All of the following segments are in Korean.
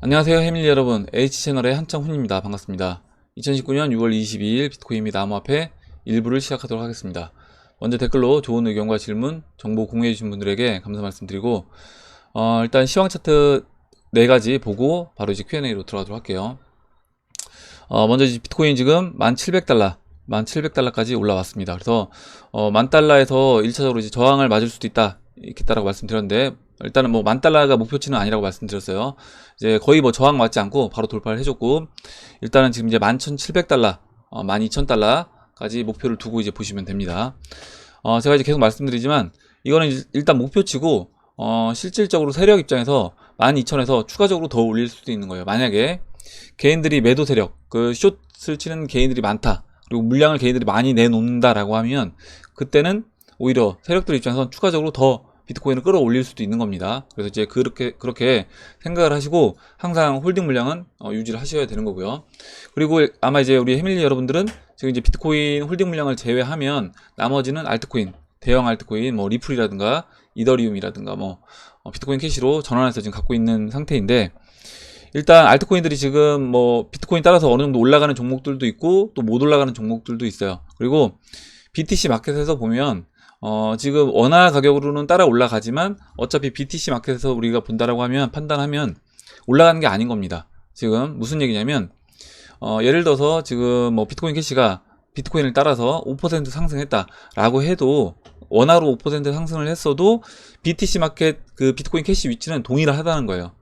안녕하세요 해밀리 여러분, H채널의 한창훈입니다. 반갑습니다. 2019년 6월 22일 비트코인 및 암호화폐 일부를 시작하도록 하겠습니다. 먼저 댓글로 좋은 의견과 질문, 정보 공유해 주신 분들에게 감사 말씀드리고 일단 시황 차트 4가지 보고 바로 이제 Q&A로 들어가도록 할게요. 먼저 이제 비트코인 지금 1700달러까지 올라왔습니다. 그래서 10,000달러에서 1차적으로 이제 저항을 맞을 수도 있겠다라고 말씀드렸는데, 일단은 뭐 10,000달러가 목표치는 아니라고 말씀드렸어요. 이제 거의 뭐 저항 맞지 않고 바로 돌파를 해줬고, 일단은 지금 이제 11,700달러, 12,000달러까지 목표를 두고 이제 보시면 됩니다. 제가 이제 계속 말씀드리지만 이거는 일단 목표치고, 실질적으로 세력 입장에서 12,000에서 추가적으로 더 올릴 수도 있는 거예요. 만약에 개인들이 매도 세력, 그 숏을 치는 개인들이 많다, 그리고 물량을 개인들이 많이 내놓는다라고 하면 그때는 오히려 세력들 입장에서 추가적으로 더 비트코인을 끌어올릴 수도 있는 겁니다. 그래서 이제 그렇게 생각을 하시고 항상 홀딩 물량은 유지를 하셔야 되는 거고요. 그리고 아마 이제 우리 해밀리 여러분들은 지금 이제 비트코인 홀딩 물량을 제외하면 나머지는 알트코인, 대형 알트코인, 뭐 리플이라든가 이더리움이라든가 뭐 비트코인 캐시로 전환해서 지금 갖고 있는 상태인데, 일단 알트코인들이 지금 뭐 비트코인 따라서 어느 정도 올라가는 종목들도 있고 또 못 올라가는 종목들도 있어요. 그리고 BTC 마켓에서 보면 지금 원화 가격으로는 따라 올라가지만 어차피 BTC 마켓에서 우리가 본다라고 하면, 판단하면 올라가는 게 아닌 겁니다. 지금 무슨 얘기냐면 예를 들어서 지금 뭐 비트코인 캐시가 비트코인을 따라서 5% 상승했다라고 해도, 원화로 5% 상승을 했어도 BTC 마켓 그 비트코인 캐시 위치는 동일하다는 거예요.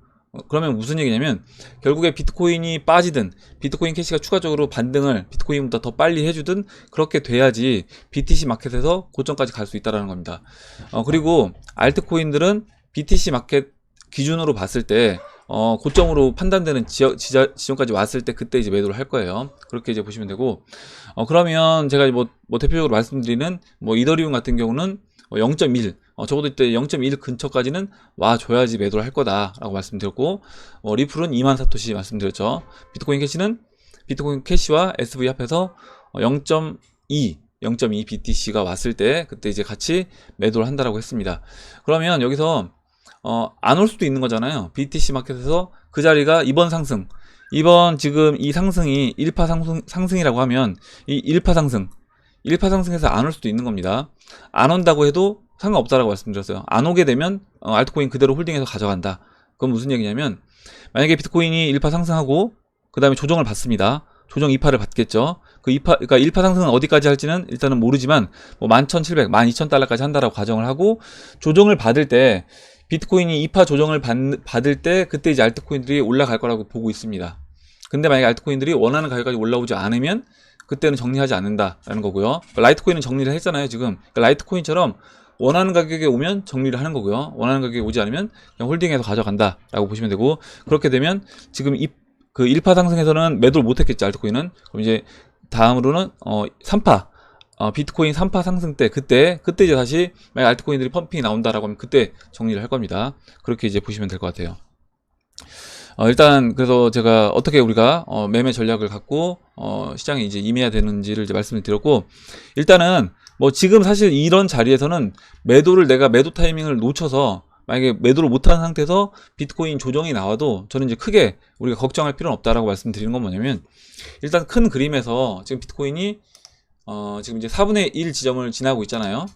그러면 무슨 얘기냐면 결국에 비트코인이 빠지든 비트코인 캐시가 추가적으로 반등을 비트코인보다 더 빨리 해주든 그렇게 돼야지 BTC 마켓에서 고점까지 갈 수 있다는 겁니다. 그리고 알트코인들은 BTC 마켓 기준으로 봤을 때 고점으로 판단되는 지점까지 왔을 때 그때 이제 매도를 할 거예요. 그렇게 이제 보시면 되고, 그러면 제가 뭐 대표적으로 말씀드리는 뭐 이더리움 같은 경우는 0.1, 적어도 이때 0.1 근처까지는 와줘야지 매도를 할 거다라고 말씀드렸고, 리플은 2만 사토시 말씀드렸죠. 비트코인 캐시와 SV 합해서 0.2 BTC가 왔을 때 그때 이제 같이 매도를 한다라고 했습니다. 그러면 여기서 안 올 수도 있는 거잖아요. BTC 마켓에서 그 자리가 이번 지금 이 상승이 1파 상승이라고 하면 이 1파 상승에서 안 올 수도 있는 겁니다. 안 온다고 해도 상관없다라고 말씀드렸어요. 안 오게 되면 알트코인 그대로 홀딩해서 가져간다. 그건 무슨 얘기냐면, 만약에 비트코인이 1파 상승하고 그 다음에 조정을 받습니다. 조정 2파를 받겠죠. 그러니까 1파 상승은 어디까지 할지는 일단은 모르지만 뭐 11,700, 12,000달러까지 한다라고 가정을 하고, 조정을 받을 때 비트코인이 2파 조정을 받을 때 그때 이제 알트코인들이 올라갈 거라고 보고 있습니다. 근데 만약에 알트코인들이 원하는 가격까지 올라오지 않으면 그때는 정리하지 않는다라는 거고요. 라이트코인은 정리를 했잖아요 지금. 그러니까 라이트코인처럼 원하는 가격에 오면 정리를 하는 거고요. 원하는 가격에 오지 않으면 그냥 홀딩해서 가져간다라고 보시면 되고, 그렇게 되면 지금 그 1파 상승에서는 매도를 못했겠죠 알트코인은. 그럼 이제 다음으로는 3파 비트코인 3파 상승 때 그때 이제 다시 만약 알트코인들이 펌핑이 나온다라고 하면 그때 정리를 할 겁니다. 그렇게 이제 보시면 될 것 같아요. 일단 그래서 제가 어떻게 우리가 매매 전략을 갖고 시장에 이제 임해야 되는지를 이제 말씀을 드렸고, 일단은 뭐 지금 사실 이런 자리에서는 내가 매도 타이밍을 놓쳐서 만약에 매도를 못하는 상태에서 비트코인 조정이 나와도 저는 이제 크게 우리가 걱정할 필요는 없다라고 말씀드리는 건 뭐냐면, 일단 큰 그림에서 지금 비트코인이 지금 이제 4분의 1 지점을 지나고 있잖아요.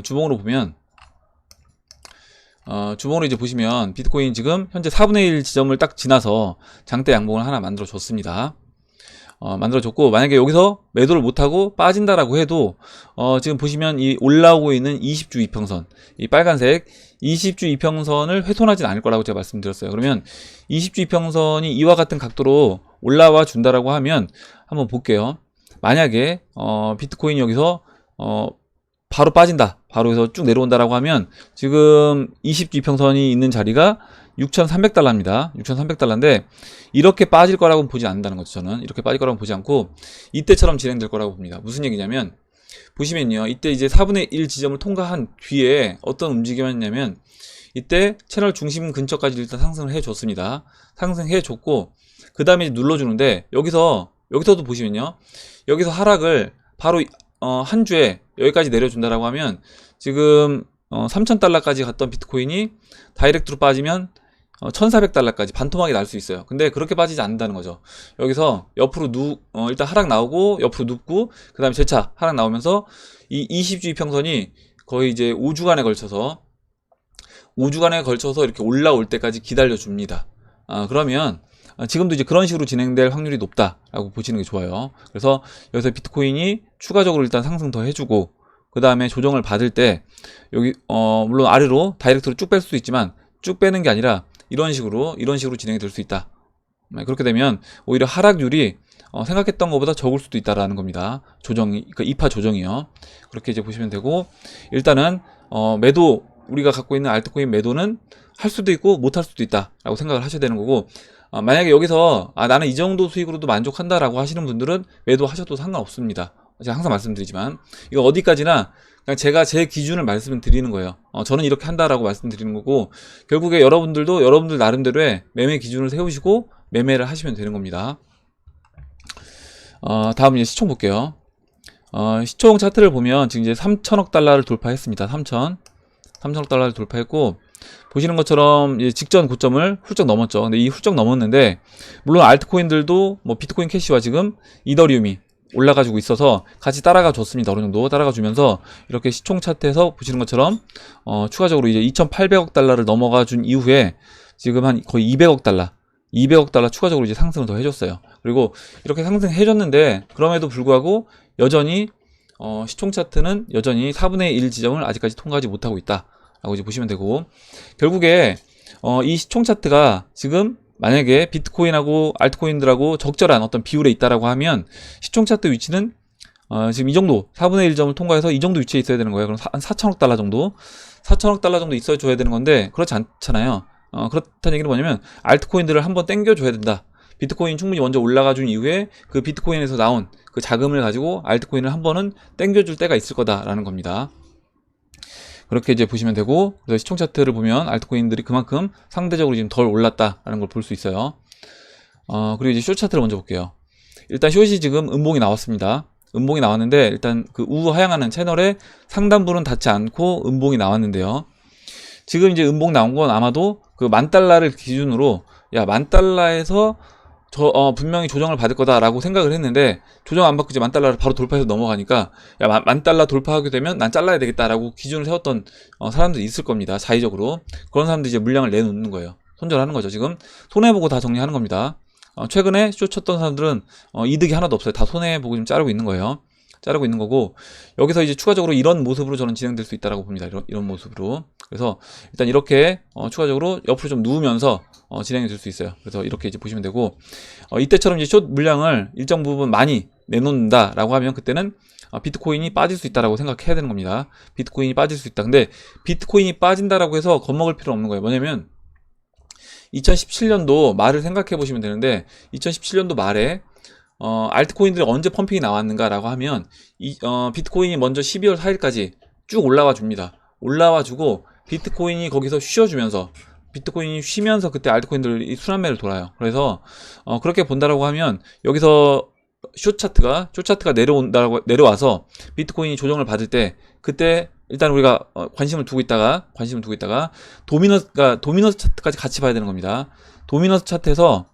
주봉으로 보면 주봉으로 이제 보시면 비트코인 지금 현재 4분의 1 지점을 딱 지나서 장대 양봉을 하나 만들어 줬습니다. 만들어 줬고, 만약에 여기서 매도를 못하고 빠진다라고 해도 지금 보시면 이 올라오고 있는 20주 이평선, 이 빨간색 20주 이평선을 훼손하진 않을 거라고 제가 말씀드렸어요. 그러면 20주 이평선이 이와 같은 각도로 올라와 준다라고 하면 한번 볼게요. 만약에 비트코인이 여기서 바로 빠진다, 바로 해서 쭉 내려온다라고 하면 지금 20주 이평선이 있는 자리가 6,300달러입니다. 6,300달러인데 이렇게 빠질 거라고 보지 않는다는 거죠. 저는 이렇게 빠질 거라고 보지 않고 이때처럼 진행될 거라고 봅니다. 무슨 얘기냐면, 보시면요, 이때 이제 4분의 1 지점을 통과한 뒤에 어떤 움직임이 있냐면, 이때 채널 중심 근처까지 일단 상승을 해줬습니다. 상승해줬고 그 다음에 눌러주는데, 여기서도 보시면요, 여기서 하락을 바로 한 주에 여기까지 내려준다라고 하면 지금 3,000달러까지 갔던 비트코인이 다이렉트로 빠지면 $1,400달러까지 반토막이 날 수 있어요. 근데 그렇게 빠지지 않는다는 거죠. 여기서 옆으로 일단 하락 나오고 옆으로 눕고 그 다음에 재차 하락 나오면서 이 20주 이평선이 거의 이제 5주간에 걸쳐서 이렇게 올라올 때까지 기다려 줍니다. 그러면 지금도 이제 그런 식으로 진행될 확률이 높다라고 보시는 게 좋아요. 그래서 여기서 비트코인이 추가적으로 일단 상승 더 해주고 그 다음에 조정을 받을 때 여기 물론 아래로 다이렉트로 쭉 뺄 수도 있지만 쭉 빼는 게 아니라 이런 식으로 진행이 될 수 있다. 그렇게 되면 오히려 하락률이 생각했던 것보다 적을 수도 있다라는 겁니다. 조정이, 그러니까 2파 조정이요. 그렇게 이제 보시면 되고, 일단은 매도, 우리가 갖고 있는 알트코인 매도는 할 수도 있고 못 할 수도 있다라고 생각을 하셔야 되는 거고, 만약에 여기서 나는 이 정도 수익으로도 만족한다라고 하시는 분들은 매도하셔도 상관없습니다. 제가 항상 말씀드리지만 이거 어디까지나 그냥 제가 제 기준을 말씀을 드리는 거예요. 저는 이렇게 한다라고 말씀드리는 거고, 결국에 여러분들도 여러분들 나름대로의 매매 기준을 세우시고 매매를 하시면 되는 겁니다. 다음 이제 시총 볼게요. 시총 차트를 보면 지금 이제 3천억 달러를 돌파했습니다. 3천억 달러를 돌파했고, 보시는 것처럼 이제 직전 고점을 훌쩍 넘었죠. 근데 이 훌쩍 넘었는데, 물론 알트코인들도 뭐 비트코인 캐시와 지금 이더리움이 올라가지고 있어서 같이 따라가 줬습니다. 어느 정도 따라가 주면서 이렇게 시총 차트에서 보시는 것처럼 추가적으로 이제 2,800억 달러를 넘어가 준 이후에 지금 한 거의 200억 달러 추가적으로 이제 상승을 더 해줬어요. 그리고 이렇게 상승해줬는데 그럼에도 불구하고 여전히 시총 차트는 여전히 4분의 1 지점을 아직까지 통과하지 못하고 있다라고 이제 보시면 되고, 결국에 이 시총 차트가 지금 만약에 비트코인하고 알트코인들하고 적절한 어떤 비율에 있다라고 하면 시총 차트 위치는 지금 이 정도 4분의 1 점을 통과해서 이 정도 위치에 있어야 되는 거예요. 그럼 한 4천억 달러 정도 있어 줘야 되는 건데 그렇지 않잖아요. 그렇다는 얘기는 뭐냐면 알트코인들을 한번 땡겨 줘야 된다. 비트코인 충분히 먼저 올라가 준 이후에 그 비트코인에서 나온 그 자금을 가지고 알트코인을 한 번은 땡겨 줄 때가 있을 거다라는 겁니다. 그렇게 이제 보시면 되고, 그래서 시총 차트를 보면 알트코인들이 그만큼 상대적으로 지금 덜 올랐다라는 걸 볼 수 있어요. 그리고 이제 숏 차트를 먼저 볼게요. 일단 숏이 지금 음봉이 나왔습니다. 음봉이 나왔는데 일단 그 우하향하는 채널의 상단부는 닿지 않고 음봉이 나왔는데요. 지금 이제 음봉 나온 건 아마도 그 $10,000를 기준으로 $10,000에서 분명히 조정을 받을 거다라고 생각을 했는데, 조정 안 받고 이제 $10,000를 바로 돌파해서 넘어가니까 $10,000 돌파하게 되면 난 잘라야 되겠다라고 기준을 세웠던 사람들이 있을 겁니다. 자의적으로. 그런 사람들이 이제 물량을 내놓는 거예요. 손절하는 거죠. 지금 손해보고 다 정리하는 겁니다. 최근에 숏 쳤던 사람들은 이득이 하나도 없어요. 다 손해보고 지금 자르고 있는 거예요. 자르고 있는 거고, 여기서 이제 추가적으로 이런 모습으로 저는 진행될 수 있다라고 봅니다. 이런 모습으로. 그래서 일단 이렇게 추가적으로 옆으로 좀 누우면서 진행이 될 수 있어요. 그래서 이렇게 이제 보시면 되고, 이때처럼 이제 숏 물량을 일정 부분 많이 내놓는다라고 하면 그때는 비트코인이 빠질 수 있다라고 생각해야 되는 겁니다. 비트코인이 빠질 수 있다. 근데 비트코인이 빠진다라고 해서 겁먹을 필요 없는 거예요. 뭐냐면 2017년도 말을 생각해 보시면 되는데, 2017년도 말에 알트코인들이 언제 펌핑이 나왔는가라고 하면 비트코인이 먼저 12월 4일까지 쭉 올라와 줍니다. 올라와 주고 비트코인이 거기서 쉬어주면서, 비트코인이 쉬면서 그때 알트코인들이 순환매를 돌아요. 그래서 그렇게 본다라고 하면 여기서 숏 차트가 내려와서 비트코인이 조정을 받을 때, 그때 일단 우리가 관심을 두고 있다가 도미너스 차트까지 같이 봐야 되는 겁니다. 도미너스 차트에서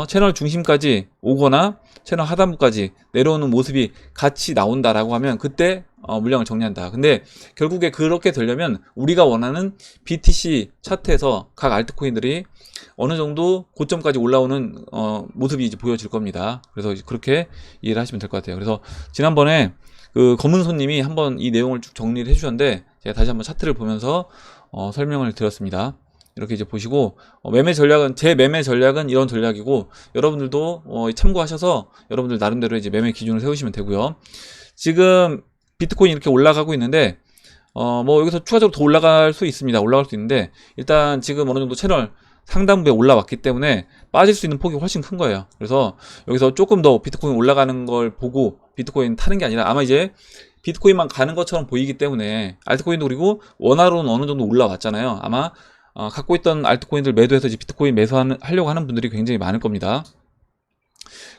채널 중심까지 오거나 채널 하단부까지 내려오는 모습이 같이 나온다라고 하면 그때 물량을 정리한다. 근데 결국에 그렇게 되려면 우리가 원하는 BTC 차트에서 각 알트코인들이 어느 정도 고점까지 올라오는 모습이 이제 보여질 겁니다. 그래서 그렇게 이해를 하시면 될 것 같아요. 그래서 지난번에 그 검은 손님이 한번 이 내용을 쭉 정리를 해주셨는데, 제가 다시 한번 차트를 보면서 설명을 드렸습니다. 이렇게 이제 보시고, 제 매매 전략은 이런 전략이고, 여러분들도 참고하셔서 여러분들 나름대로 이제 매매 기준을 세우시면 되고요. 지금 비트코인 이렇게 올라가고 있는데, 뭐 여기서 추가적으로 더 올라갈 수 있습니다. 올라갈 수 있는데, 일단 지금 어느 정도 채널 상단부에 올라왔기 때문에 빠질 수 있는 폭이 훨씬 큰 거예요. 그래서 여기서 조금 더 비트코인 올라가는 걸 보고 비트코인 타는 게 아니라, 아마 이제 비트코인만 가는 것처럼 보이기 때문에, 알트코인도 그리고 원화로는 어느 정도 올라왔잖아요. 아마 갖고 있던 알트코인들 매도해서 이제 비트코인 매수하려고 하는 분들이 굉장히 많을 겁니다.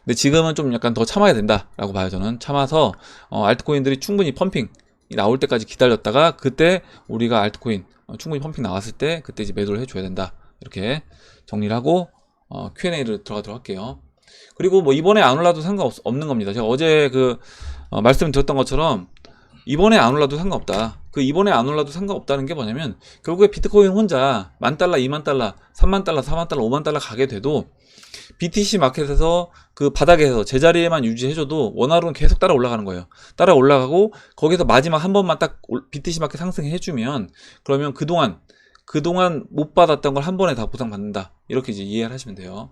근데 지금은 좀 약간 더 참아야 된다라고 봐요. 저는 참아서 알트코인들이 충분히 펌핑이 나올 때까지 기다렸다가, 그때 우리가 알트코인 충분히 펌핑 나왔을 때 그때 이제 매도를 해줘야 된다. 이렇게 정리를 하고 Q&A를 들어가도록 할게요. 그리고 뭐 이번에 안 올라도 상관없는 겁니다. 제가 어제 말씀드렸던 것처럼 이번에 안 올라도 상관없다. 그 이번에 안 올라도 상관없다는 게 뭐냐면 결국에 비트코인 혼자 10,000달러, 20,000달러, 30,000달러, 40,000달러, 50,000달러 가게 돼도 BTC 마켓에서 그 바닥에서 제자리에만 유지해줘도 원화로는 계속 따라 올라가는 거예요. 따라 올라가고 거기서 마지막 한 번만 딱 BTC 마켓 상승해주면 그러면 그동안 못 받았던 걸 한 번에 다 보상받는다. 이렇게 이제 이해를 하시면 돼요.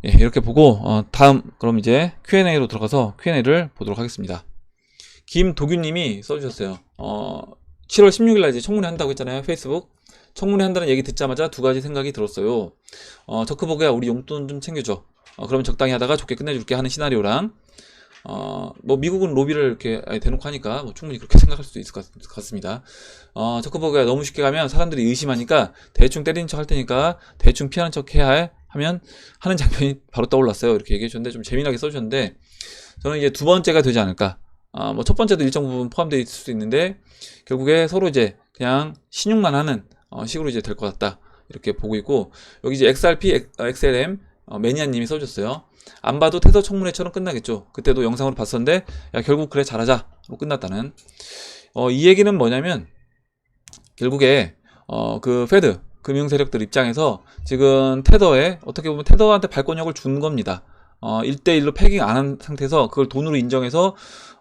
예, 이렇게 보고 다음 그럼 이제 Q&A로 들어가서 Q&A를 보도록 하겠습니다. 김도규님이 써주셨어요. 7월 16일날 이제 청문회 한다고 했잖아요. 페이스북 청문회 한다는 얘기 듣자마자 두 가지 생각이 들었어요. 저크버그야 우리 용돈 좀 챙겨줘. 그러면 적당히 하다가 좋게 끝내줄게 하는 시나리오랑 뭐 미국은 로비를 이렇게 대놓고 하니까 뭐 충분히 그렇게 생각할 수도 있을 것 같습니다. 저크버그야 너무 쉽게 가면 사람들이 의심하니까 대충 때리는 척 할 테니까 대충 피하는 척 해야 하면 하는 장면이 바로 떠올랐어요. 이렇게 얘기해 주셨는데 좀 재미나게 써주셨는데 저는 이제 두 번째가 되지 않을까. 뭐 첫 번째도 일정 부분 포함되어 있을 수도 있는데 결국에 서로 이제 그냥 신용만 하는 식으로 이제 될 것 같다. 이렇게 보고 있고 여기 이제 XRP, XLM 매니아님이 써줬어요. 안 봐도 테더 청문회처럼 끝나겠죠. 그때도 영상으로 봤었는데 야 결국 그래 잘하자로 끝났다는. 이 얘기는 뭐냐면 결국에 그 페드 금융 세력들 입장에서 지금 테더에 어떻게 보면 테더한테 발권력을 준 겁니다. 1대1로 패깅 안 한 상태에서 그걸 돈으로 인정해서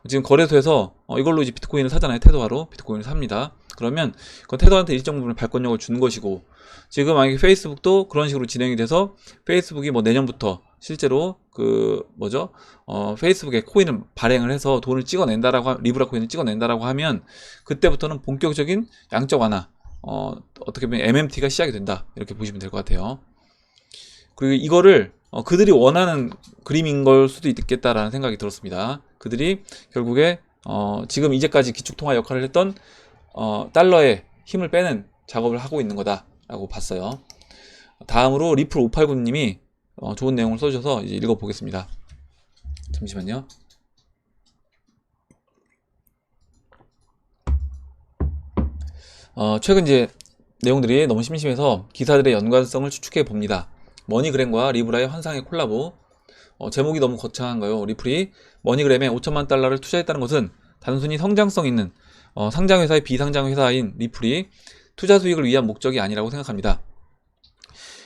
지금 거래소에서 이걸로 이제 비트코인을 사잖아요. 테더화로 비트코인을 삽니다. 그러면 그건 테더한테 일정 부분 발권력을 준 것이고 지금 만약에 페이스북도 그런 식으로 진행이 돼서 페이스북이 뭐 내년부터 실제로 페이스북에 코인을 발행을 해서 돈을 찍어낸다라고 리브라 코인을 찍어낸다라고 하면 그때부터는 본격적인 양적 완화 어떻게 보면 MMT가 시작이 된다. 이렇게 보시면 될 것 같아요. 그리고 이거를 그들이 원하는 그림인 걸 수도 있겠다라는 생각이 들었습니다. 그들이 결국에 지금 이제까지 기축통화 역할을 했던 달러의 힘을 빼는 작업을 하고 있는 거다라고 봤어요. 다음으로 리플 589님이 좋은 내용을 써주셔서 이제 읽어보겠습니다. 잠시만요. 최근 이제 내용들이 너무 심심해서 기사들의 연관성을 추측해 봅니다. 머니그램과 리브라의 환상의 콜라보. 제목이 너무 거창한가요? 리플이 머니그램에 5천만 달러를 투자했다는 것은 단순히 성장성 있는 상장회사의 비상장회사인 리플이 투자 수익을 위한 목적이 아니라고 생각합니다.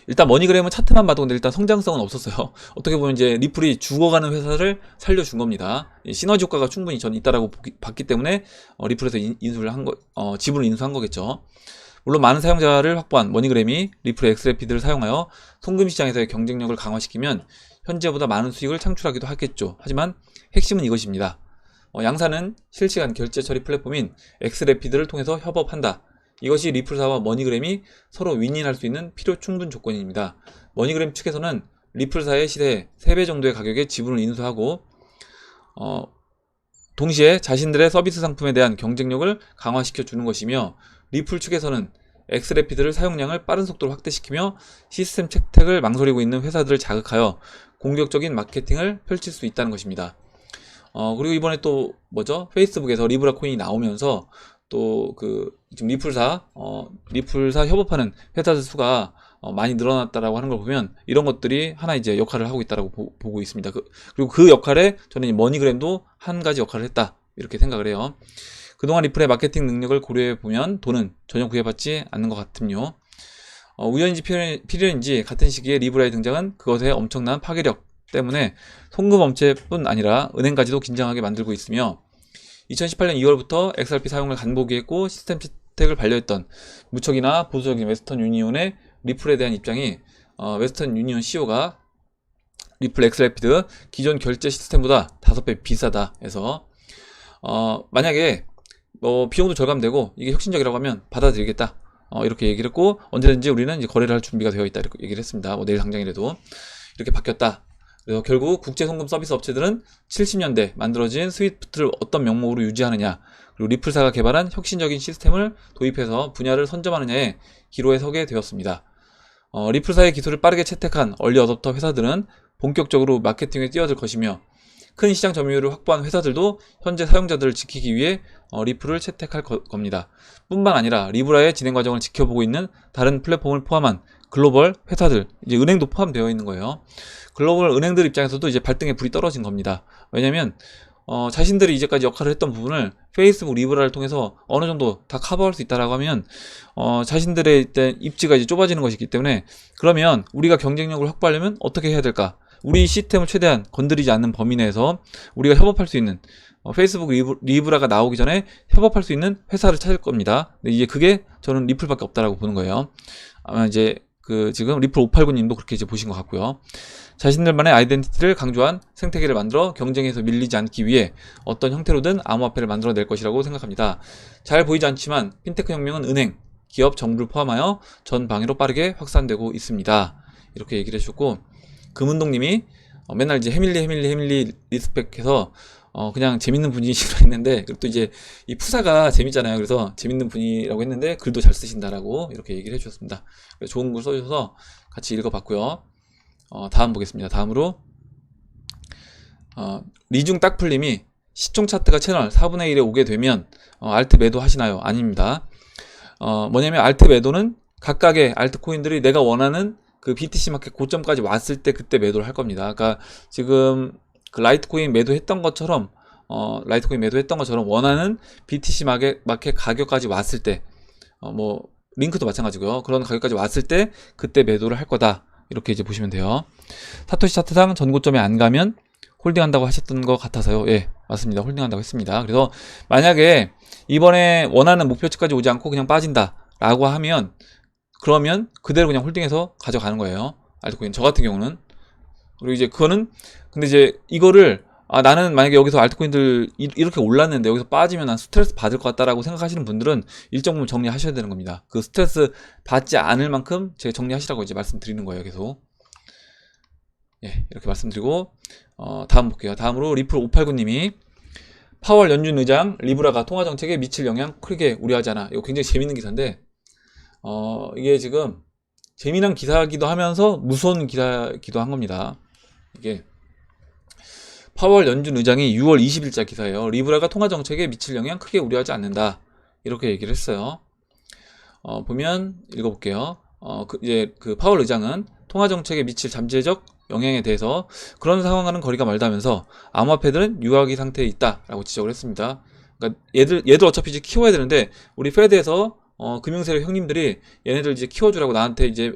일단 머니그램은 차트만 봐도 근데 일단 성장성은 없었어요. 어떻게 보면 이제 리플이 죽어가는 회사를 살려준 겁니다. 시너지 효과가 충분히 전 있다라고 봤기 때문에 리플에서 지분을 인수한 거겠죠. 물론 많은 사용자를 확보한 머니그램이 리플의 엑스래피드를 사용하여 송금 시장에서의 경쟁력을 강화시키면 현재보다 많은 수익을 창출하기도 하겠죠. 하지만 핵심은 이것입니다. 양사는 실시간 결제 처리 플랫폼인 엑스래피드를 통해서 협업한다. 이것이 리플사와 머니그램이 서로 윈윈할 수 있는 필요 충분 조건입니다. 머니그램 측에서는 리플사의 시세의 3배 정도의 가격에 지분을 인수하고 동시에 자신들의 서비스 상품에 대한 경쟁력을 강화시켜 주는 것이며 리플 측에서는 엑스래피드를 사용량을 빠른 속도로 확대시키며 시스템 채택을 망설이고 있는 회사들을 자극하여 공격적인 마케팅을 펼칠 수 있다는 것입니다. 그리고 이번에 또 페이스북에서 리브라 코인이 나오면서 또 지금 리플사 협업하는 회사들 수가 많이 늘어났다라고 하는 걸 보면 이런 것들이 하나 이제 역할을 하고 있다라고 보고 있습니다. 그리고 그 역할에 저는 머니그램도 한 가지 역할을 했다 이렇게 생각을 해요. 그동안 리플의 마케팅 능력을 고려해 보면 돈은 전혀 구애받지 않는 것 같음요. 우연인지 필연인지 같은 시기에 리브라의 등장은 그것의 엄청난 파괴력 때문에 송금 업체뿐 아니라 은행까지도 긴장하게 만들고 있으며 2018년 2월부터 XRP 사용을 간보기했고 시스템 채택을 반려했던 무척이나 보수적인 웨스턴 유니온의 리플에 대한 입장이 웨스턴 유니온 CEO가 리플 엑스래피드 기존 결제 시스템보다 5배 비싸다 해서 만약에 비용도 절감되고 이게 혁신적이라고 하면 받아들이겠다 이렇게 얘기를 했고 언제든지 우리는 이제 거래를 할 준비가 되어 있다 이렇게 얘기를 했습니다. 내일 당장이라도 이렇게 바뀌었다. 그래서 결국 국제송금 서비스 업체들은 70년대 만들어진 스위프트를 어떤 명목으로 유지하느냐 그리고 리플사가 개발한 혁신적인 시스템을 도입해서 분야를 선점하느냐에 기로에 서게 되었습니다. 리플사의 기술을 빠르게 채택한 얼리 어댑터 회사들은 본격적으로 마케팅에 뛰어들 것이며 큰 시장 점유율을 확보한 회사들도 현재 사용자들을 지키기 위해 리플을 채택할 겁니다. 뿐만 아니라 리브라의 진행 과정을 지켜보고 있는 다른 플랫폼을 포함한 글로벌 회사들, 이제 은행도 포함되어 있는 거예요. 글로벌 은행들 입장에서도 이제 발등에 불이 떨어진 겁니다. 왜냐면 자신들이 이제까지 역할을 했던 부분을 페이스북 리브라를 통해서 어느 정도 다 커버할 수 있다라고 하면 자신들의 일단 입지가 이제 좁아지는 것이기 때문에, 그러면 우리가 경쟁력을 확보하려면 어떻게 해야 될까? 우리 시스템을 최대한 건드리지 않는 범위 내에서 우리가 협업할 수 있는 페이스북 리브라가 나오기 전에 협업할 수 있는 회사를 찾을 겁니다. 근데 이제 그게 저는 리플밖에 없다라고 보는 거예요. 아마 이제 지금 리플 589님도 그렇게 이제 보신 것 같고요. 자신들만의 아이덴티티를 강조한 생태계를 만들어 경쟁에서 밀리지 않기 위해 어떤 형태로든 암호화폐를 만들어낼 것이라고 생각합니다. 잘 보이지 않지만 핀테크 혁명은 은행, 기업, 정부를 포함하여 전 방위로 빠르게 확산되고 있습니다. 이렇게 얘기를 해주셨고, 금은동님이 맨날 이제 해밀리 리스펙해서 그냥 재밌는 분이시라고 했는데, 그리고 또 이제 이 푸사가 재밌잖아요. 그래서 재밌는 분이라고 했는데 글도 잘 쓰신다라고 이렇게 얘기를 해주셨습니다. 좋은 글 써주셔서 같이 읽어봤고요. 다음 보겠습니다. 다음으로 리중 딱풀님이 시총 차트가 채널 4분의 1에 오게 되면 알트 매도 하시나요? 아닙니다. 뭐냐면 알트 매도는 각각의 알트코인들이 내가 원하는 그 BTC 마켓 고점까지 왔을 때 그때 매도를 할 겁니다. 그러니까 지금 그 라이트코인 매도했던 것처럼 원하는 BTC 마켓 가격까지 왔을 때, 뭐 링크도 마찬가지고요. 그런 가격까지 왔을 때 그때 매도를 할 거다. 이렇게 이제 보시면 돼요. 사토시 차트상 전고점에 안 가면 홀딩한다고 하셨던 것 같아서요. 예, 맞습니다. 홀딩한다고 했습니다. 그래서 만약에 이번에 원하는 목표치까지 오지 않고 그냥 빠진다라고 하면, 그러면 그대로 그냥 홀딩해서 가져가는 거예요. 알트코인. 저 같은 경우는. 그리고 이제 그거는, 근데 이제 이거를 나는 만약에 여기서 알트코인들 이렇게 올랐는데 여기서 빠지면 난 스트레스 받을 것 같다라고 생각하시는 분들은 일정 부분 정리하셔야 되는 겁니다. 그 스트레스 받지 않을 만큼 제가 정리하시라고 이제 말씀드리는 거예요. 계속. 예, 이렇게 말씀드리고 다음 볼게요. 다음으로 리플 589님이 파월 연준 의장 리브라가 통화 정책에 미칠 영향 크게 우려하지 않아. 이거 굉장히 재밌는 기사인데 이게 지금 재미난 기사기도 하면서 무서운 기사기도 한 겁니다. 이게 파월 연준 의장이 6월 20일자 기사예요. 리브라가 통화 정책에 미칠 영향 크게 우려하지 않는다. 이렇게 얘기를 했어요. 보면 읽어볼게요. 이제 그 파월 의장은 통화 정책에 미칠 잠재적 영향에 대해서 그런 상황과는 거리가 멀다면서 암호화폐들은 유효하기 상태에 있다라고 지적을 했습니다. 그러니까 얘들 어차피 이제 키워야 되는데 우리 페드에서 금융세력 형님들이 얘네들 이제 키워주라고 나한테 이제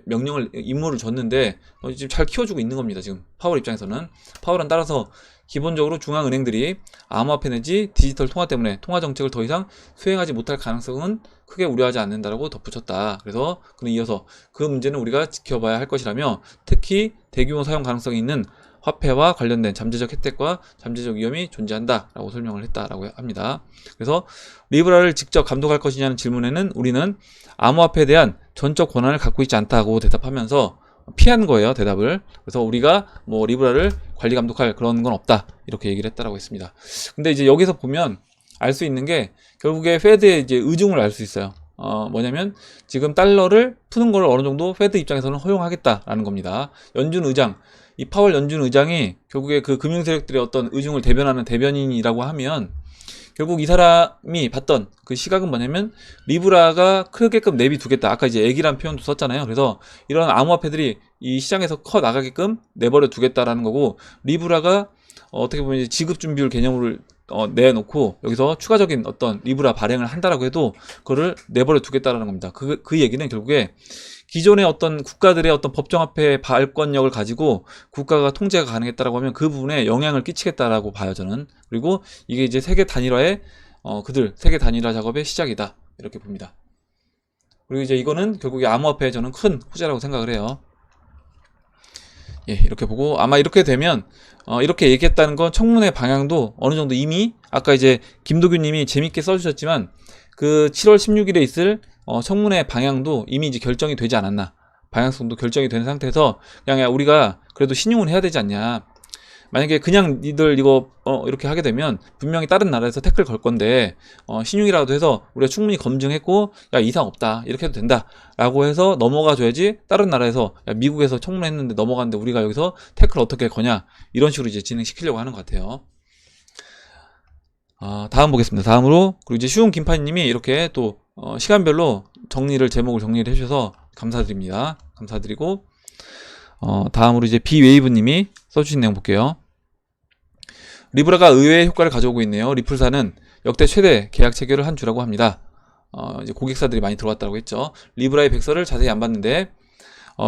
임무를 줬는데 지금 잘 키워주고 있는 겁니다. 지금 파월 입장에서는. 파월은 따라서 기본적으로 중앙은행들이 암호화폐 내지 디지털 통화 때문에 통화 정책을 더 이상 수행하지 못할 가능성은 크게 우려하지 않는다라고 덧붙였다. 그래서 그는 이어서 그 문제는 우리가 지켜봐야 할 것이라며 특히 대규모 사용 가능성이 있는 화폐와 관련된 잠재적 혜택과 잠재적 위험이 존재한다라고 설명을 했다라고 합니다. 그래서 리브라를 직접 감독할 것이냐는 질문에는 우리는 암호화폐에 대한 전적 권한을 갖고 있지 않다고 대답하면서 피한 거예요, 대답을. 그래서 우리가 뭐 리브라를 관리 감독할 그런 건 없다. 이렇게 얘기를 했다라고 했습니다. 근데 이제 여기서 보면 알 수 있는 게 결국에 페드의 이제 의중을 알 수 있어요. 뭐냐면 지금 달러를 푸는 걸 어느 정도 페드 입장에서는 허용하겠다라는 겁니다. 연준 의장, 이 파월 연준 의장이 결국에 그 금융 세력들의 어떤 의중을 대변하는 대변인이라고 하면 결국 이 사람이 봤던 그 시각은 뭐냐면 리브라가 크게끔 내비두겠다. 아까 이제 액이란 표현도 썼잖아요. 그래서 이런 암호화폐들이 이 시장에서 커 나가게끔 내버려 두겠다라는 거고, 리브라가 어떻게 보면 이제 지급 준비율 개념을 내놓고 여기서 추가적인 어떤 리브라 발행을 한다라고 해도 그거를 내버려 두겠다라는 겁니다. 그 얘기는 결국에 기존의 어떤 국가들의 어떤 법정화폐 발권력을 가지고 국가가 통제가 가능했다라고 하면 그 부분에 영향을 끼치겠다라고 봐요, 저는. 그리고 이게 이제 세계 단일화의 세계 단일화 작업의 시작이다, 이렇게 봅니다. 그리고 이제 이거는 결국에 암호화폐에 저는 큰 호재라고 생각을 해요. 예, 이렇게 보고 아마 이렇게 되면 이렇게 얘기했다는 건 청문회 방향도 어느 정도 이미 아까 이제 김도규님이 재밌게 써주셨지만 그 7월 16일에 있을 청문회 방향도 이미 이제 결정이 되지 않았나, 방향성도 결정이 된 상태에서 그냥 우리가 그래도 신용을 해야 되지 않냐, 만약에 그냥 니들 이거 이렇게 하게 되면 분명히 다른 나라에서 태클 걸 건데 신용이라도 해서 우리가 충분히 검증했고 야 이상 없다 이렇게 해도 된다 라고 해서 넘어가 줘야지, 다른 나라에서 야 미국에서 청문했는데 넘어갔는데 우리가 여기서 태클 어떻게 거냐 이런 식으로 이제 진행시키려고 하는 것 같아요. 다음 보겠습니다. 다음으로, 그리고 이제 쉬운 김파니님이 이렇게 또 시간별로 제목을 정리를 해주셔서 감사드립니다. 감사드리고, 다음으로 이제 비웨이브님이 써주신 내용 볼게요. 리브라가 의외의 효과를 가져오고 있네요. 리플사는 역대 최대 계약 체결을 한 주라고 합니다. 이제 고객사들이 많이 들어왔다고 했죠. 리브라의 백서를 자세히 안 봤는데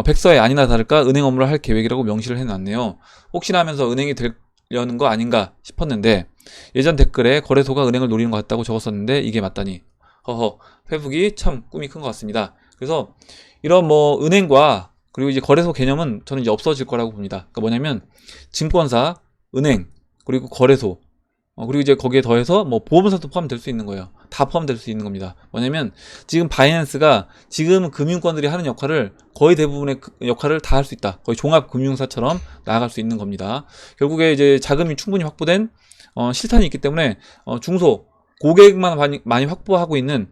백서에 아니나 다를까 은행 업무를 할 계획이라고 명시를 해놨네요. 혹시나 하면서 은행이 되려는 거 아닌가 싶었는데 예전 댓글에 거래소가 은행을 노리는 것 같다고 적었었는데 이게 맞다니 허허, 페북이 참 꿈이 큰 것 같습니다. 그래서 이런 뭐 은행과 그리고 이제 거래소 개념은 저는 이제 없어질 거라고 봅니다. 그러니까 뭐냐면 증권사, 은행, 그리고 거래소, 그리고 이제 거기에 더해서 뭐 보험사도 포함될 수 있는 거예요. 다 포함될 수 있는 겁니다. 뭐냐면 지금 바이낸스가 지금 금융권들이 하는 역할을 거의 대부분의 역할을 다 할 수 있다. 거의 종합금융사처럼 나아갈 수 있는 겁니다. 결국에 이제 자금이 충분히 확보된 실탄이 있기 때문에 중소 고객만 많이 확보하고 있는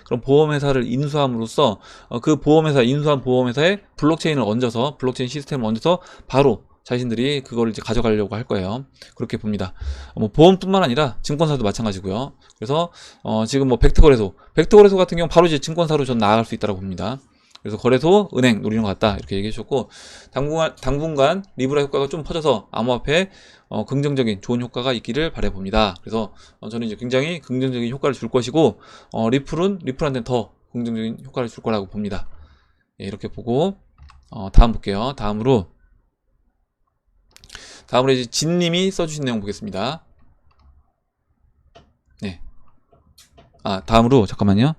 그런 보험회사를 인수함으로써 그 보험회사, 인수한 보험회사에 블록체인을 얹어서, 블록체인 시스템을 얹어서 바로 자신들이 그거를 이제 가져가려고 할 거예요. 그렇게 봅니다. 뭐 보험뿐만 아니라 증권사도 마찬가지고요. 그래서 지금 뭐 벡터거래소 같은 경우 바로 이제 증권사로 전 나아갈 수 있다고 봅니다. 그래서 거래소, 은행 노리는 것 같다 이렇게 얘기해 주셨고, 당분간 리브라 효과가 좀 퍼져서 암호화폐에 긍정적인 좋은 효과가 있기를 바라봅니다. 그래서 저는 이제 굉장히 긍정적인 효과를 줄 것이고, 리플한테는 더 긍정적인 효과를 줄 거라고 봅니다. 예, 이렇게 보고 다음 볼게요. 다음으로 이제 진님이 써주신 내용 보겠습니다. 네. 다음으로 잠깐만요.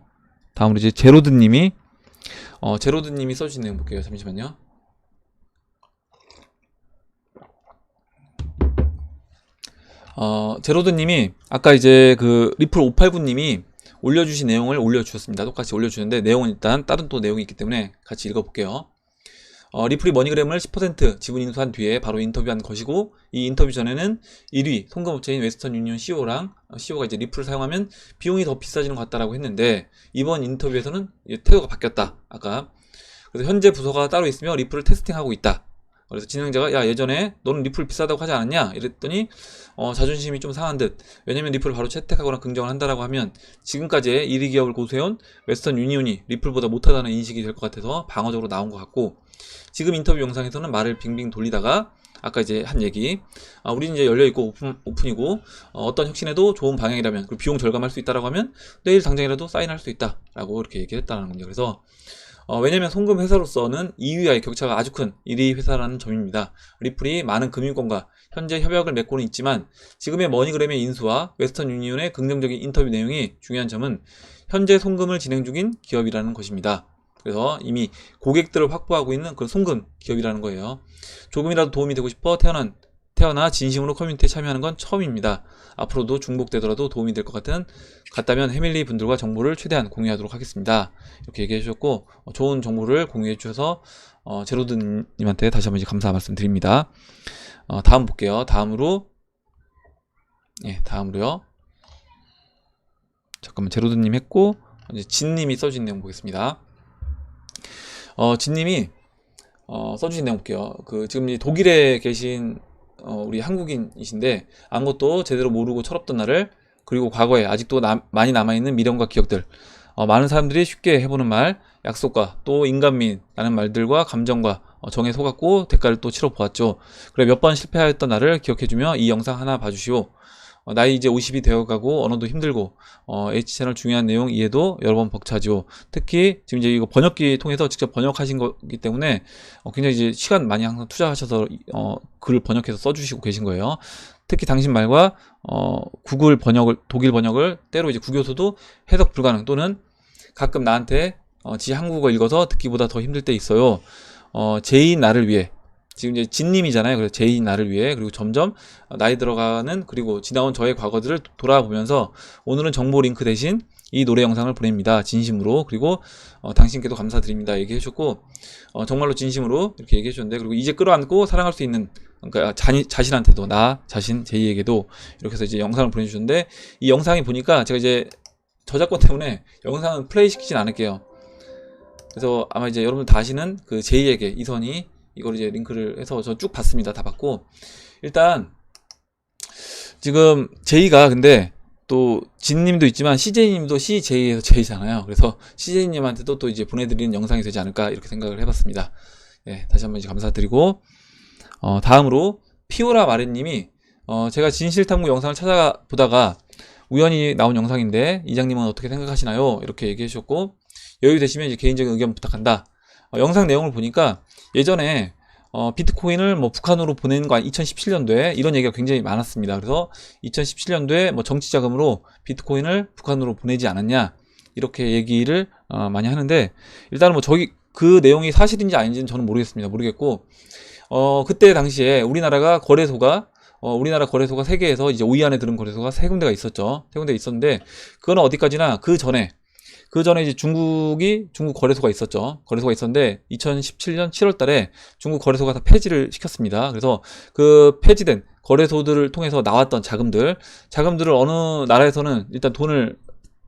다음으로 이제 제로드님이 써주신 내용 볼게요. 잠시만요. 제로드님이 아까 이제 그 리플 589님이 올려주신 내용을 올려주셨습니다. 똑같이 올려주는데 내용은 일단 다른 또 내용이 있기 때문에 같이 읽어볼게요. 리플이 머니그램을 10% 지분 인수한 뒤에 바로 인터뷰한 것이고, 이 인터뷰 전에는 1위 송금업체인 웨스턴 유니온 CEO가 이제 리플을 사용하면 비용이 더 비싸지는 것 같다라고 했는데, 이번 인터뷰에서는 태도가 바뀌었다. 아까 그래서 현재 부서가 따로 있으며 리플을 테스팅하고 있다. 그래서 진행자가 야 예전에 너는 리플 비싸다고 하지 않았냐 이랬더니 자존심이 좀 상한 듯, 왜냐면 리플을 바로 채택하거나 긍정을 한다라고 하면 지금까지의 1위 기업을 고수해온 웨스턴 유니온이 리플보다 못하다는 인식이 될 것 같아서 방어적으로 나온 것 같고, 지금 인터뷰 영상에서는 말을 빙빙 돌리다가 아까 이제 한 얘기, 우리는 이제 열려있고 오픈이고 어떤 혁신에도 좋은 방향이라면, 그리고 비용 절감할 수 있다라고 하면 내일 당장이라도 사인할 수 있다 라고 이렇게 얘기를 했다는 겁니다. 그래서 왜냐면 송금 회사로서는 2위와의 격차가 아주 큰 1위 회사라는 점입니다. 리플이 많은 금융권과 현재 협약을 맺고는 있지만 지금의 머니그램의 인수와 웨스턴 유니온의 긍정적인 인터뷰 내용이 중요한 점은 현재 송금을 진행 중인 기업이라는 것입니다. 그래서 이미 고객들을 확보하고 있는 그런 송금 기업이라는 거예요. 조금이라도 도움이 되고 싶어 태어나 진심으로 커뮤니티에 참여하는 건 처음입니다. 앞으로도 중복되더라도 도움이 될 것 같다면 해밀리 분들과 정보를 최대한 공유하도록 하겠습니다. 이렇게 얘기해 주셨고, 좋은 정보를 공유해 주셔서 제로드님한테 다시 한번 이제 감사 말씀드립니다. 다음 볼게요. 다음으로요. 잠깐만, 제로드님 했고 이제 진님이 써주신 내용 보겠습니다. 진님이 써주신 내용 볼게요. 지금 독일에 계신 우리 한국인이신데 아무것도 제대로 모르고 철없던 나를, 그리고 과거에 아직도 많이 남아있는 미련과 기억들, 많은 사람들이 쉽게 해보는 말, 약속과 또 인간미라는 말들과 감정과 정에 속았고 대가를 또 치러보았죠. 그래 몇 번 실패하였던 나를 기억해주며 이 영상 하나 봐주시오. 나이 이제 50이 되어가고 언어도 힘들고 H채널 중요한 내용 이해도 여러 번 벅차죠. 특히 지금 이제 이거 번역기 통해서 직접 번역하신 거기 때문에 굉장히 이제 시간 많이 항상 투자하셔서 글을 번역해서 써주시고 계신 거예요. 특히 당신 말과 독일 번역을 때로 이제 국교서도 해석 불가능, 또는 가끔 나한테 지 한국어 읽어서 듣기보다 더 힘들 때 있어요. 제인 나를 위해, 지금 이제 진님이잖아요. 그래서 제인 나를 위해, 그리고 점점 나이 들어가는, 그리고 지나온 저의 과거들을 돌아보면서 오늘은 정보 링크 대신 이 노래 영상을 보냅니다. 진심으로. 그리고 당신께도 감사드립니다. 얘기해 주셨고 정말로 진심으로 이렇게 얘기해 주셨는데, 그리고 이제 끌어안고 사랑할 수 있는, 그러니까 자신한테도, 나 자신 제이에게도 이렇게 해서 이제 영상을 보내주셨는데, 이 영상이 보니까 제가 이제 저작권 때문에 영상은 플레이 시키진 않을게요. 그래서 아마 이제 여러분 다 아시는 그 제이에게 이선이 이걸 이제 링크를 해서 저 쭉 봤습니다. 다 봤고, 일단 지금 제이가 근데 또 진님도 있지만 CJ님도 CJ에서 제이잖아요. 그래서 CJ님한테도 또 이제 보내드리는 영상이 되지 않을까 이렇게 생각을 해봤습니다. 예, 다시 한번 이제 감사드리고, 다음으로 피오라 마레님이 제가 진실탐구 영상을 찾아보다가 우연히 나온 영상인데 이장님은 어떻게 생각하시나요? 이렇게 얘기해 주셨고, 여유 되시면 이제 개인적인 의견 부탁한다. 영상 내용을 보니까 예전에 비트코인을 뭐 북한으로 보낸 거 2017년도에 이런 얘기가 굉장히 많았습니다. 그래서 2017년도에 뭐 정치 자금으로 비트코인을 북한으로 보내지 않았냐 이렇게 얘기를 많이 하는데, 일단은 뭐 그 내용이 사실인지 아닌지는 저는 모르겠고, 그때 당시에 우리나라 거래소가 세계에서 이제 5위 안에 드는 거래소가 3군데가 있었죠. 3군데 있었는데, 그거는 어디까지나 그 전에 이제 중국 거래소가 있었죠. 거래소가 있었는데 2017년 7월 달에 중국 거래소가 다 폐지를 시켰습니다. 그래서 그 폐지된 거래소들을 통해서 나왔던 자금들을 어느 나라에서는 일단 돈을